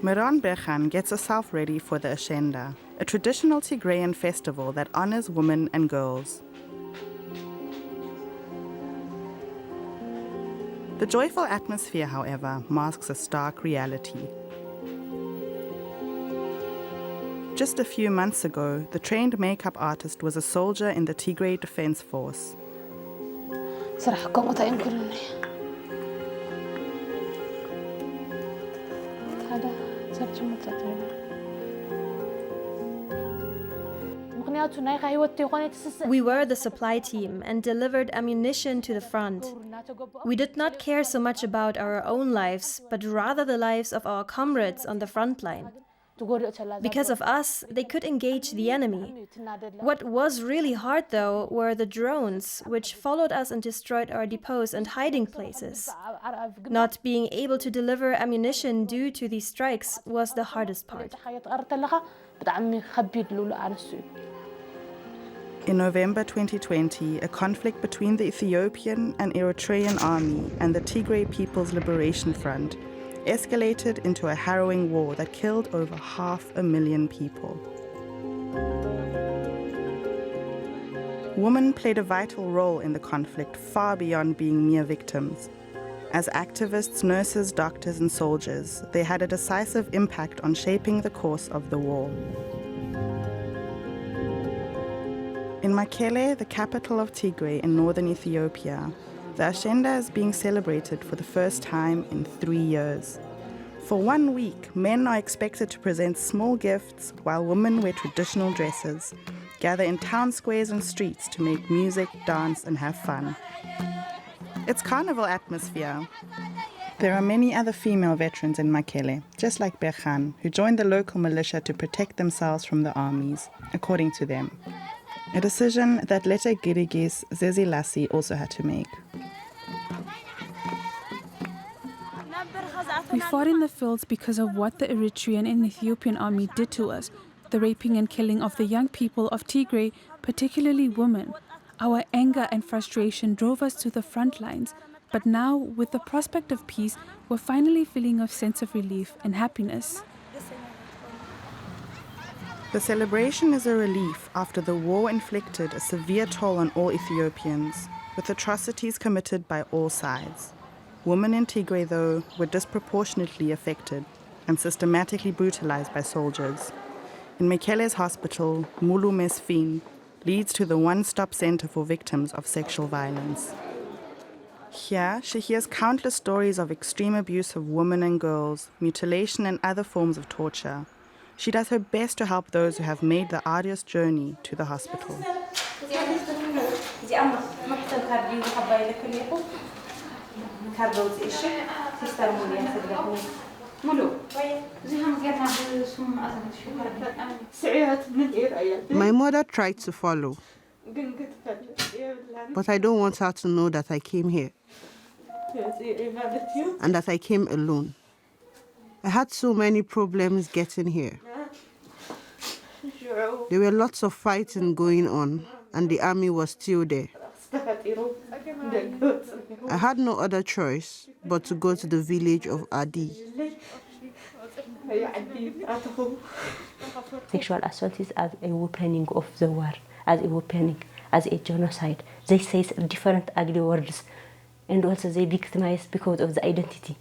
Meron Berhan gets herself ready for the Ashenda, a traditional Tigrayan festival that honors women and girls. The joyful atmosphere, however, masks a stark reality. Just a few months ago, the trained makeup artist was a soldier in the Tigray Defense Force. We were the supply team and delivered ammunition to the front. We did not care so much about our own lives, but rather the lives of our comrades on the front line. Because of us, they could engage the enemy. What was really hard, though, were the drones, which followed us and destroyed our depots and hiding places. Not being able to deliver ammunition due to these strikes was the hardest part. In November 2020, a conflict between the Ethiopian and Eritrean army and the Tigray People's Liberation Front escalated into a harrowing war that killed over 500,000 people. Women played a vital role in the conflict far beyond being mere victims. As activists, nurses, doctors, and soldiers, they had a decisive impact on shaping the course of the war. In Mekelle, the capital of Tigray in northern Ethiopia, the Ashenda is being celebrated for the first time in 3 years. For 1 week, men are expected to present small gifts while women wear traditional dresses, gather in town squares and streets to make music, dance, and have fun. It's carnival atmosphere. There are many other female veterans in Mekelle, just like Berhan, who joined the local militia to protect themselves from the armies, according to them. A decision that Lete Girigis Zezilassi also had to make. We fought in the fields because of what the Eritrean and Ethiopian army did to us, the raping and killing of the young people of Tigray, particularly women. Our anger and frustration drove us to the front lines, but now, with the prospect of peace, we're finally feeling a sense of relief and happiness. The celebration is a relief after the war inflicted a severe toll on all Ethiopians, with atrocities committed by all sides. Women in Tigray, though, were disproportionately affected and systematically brutalized by soldiers. In Mekelle's hospital, Mulu Mesfin leads to the one-stop center for victims of sexual violence. Here, she hears countless stories of extreme abuse of women and girls, mutilation and other forms of torture. She does her best to help those who have made the arduous journey to the hospital. My mother tried to follow, but I don't want her to know that I came here and that I came alone. I had so many problems getting here. There were lots of fighting going on, and the army was still there. I had no other choice but to go to the village of Adi. Sexual assault is as a weaponing of the war, as a weaponing, as a genocide. They say different ugly words, and also they victimize because of the identity.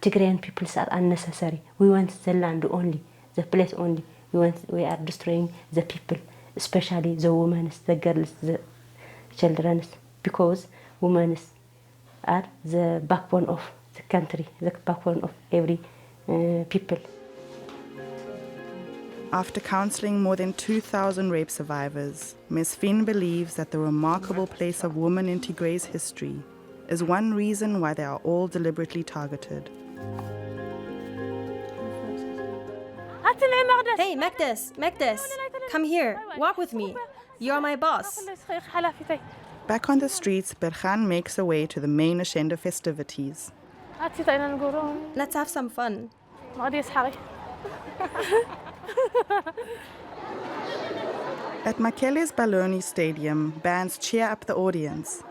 Tigrayan peoples are unnecessary. We want the land only, the place only. We are destroying the people, especially the women, the girls, the children, because women are the backbone of the country, the backbone of every people. After counseling more than 2,000 rape survivors, Ms. Finn believes that the remarkable place of women in Tigray's history is one reason why they are all deliberately targeted. Hey, Mekdes, come here, walk with me. You're my boss. Back on the streets, Berhan makes her way to the main Ashenda festivities. Let's have some fun. At Mekelle's Baloni Stadium, bands cheer up the audience.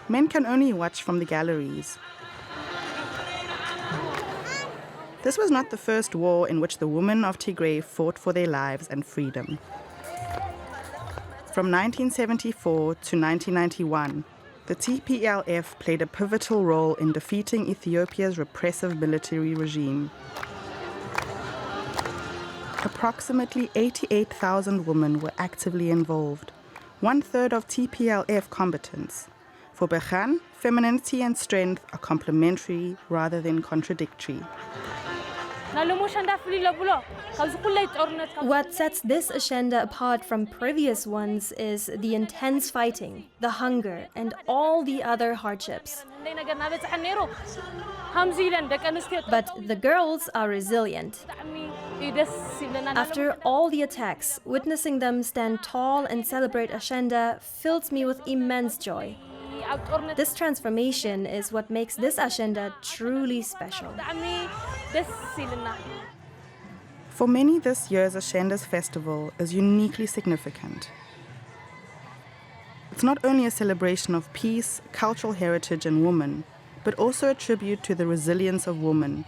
Men can only watch from the galleries. This was not the first war in which the women of Tigray fought for their lives and freedom. From 1974 to 1991, the TPLF played a pivotal role in defeating Ethiopia's repressive military regime. Approximately 88,000 women were actively involved, 1/3 of TPLF combatants. For Berhan, femininity and strength are complementary rather than contradictory. What sets this Ashenda apart from previous ones is the intense fighting, the hunger, and all the other hardships. But the girls are resilient. After all the attacks, witnessing them stand tall and celebrate Ashenda fills me with immense joy. This transformation is what makes this Ashenda truly special. For many, this year's Ashenda's festival is uniquely significant. It's not only a celebration of peace, cultural heritage, and women, but also a tribute to the resilience of women.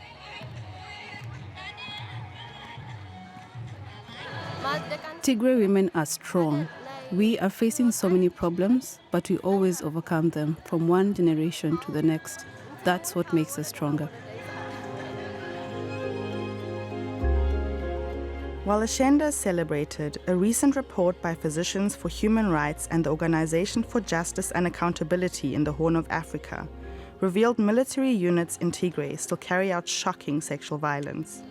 Tigray women are strong. We are facing so many problems, but we always overcome them from one generation to the next. That's what makes us stronger. While Ashenda is celebrated, a recent report by Physicians for Human Rights and the Organization for Justice and Accountability in the Horn of Africa revealed military units in Tigray still carry out shocking sexual violence.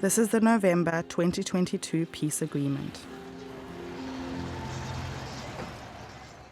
This is the November 2022 peace agreement.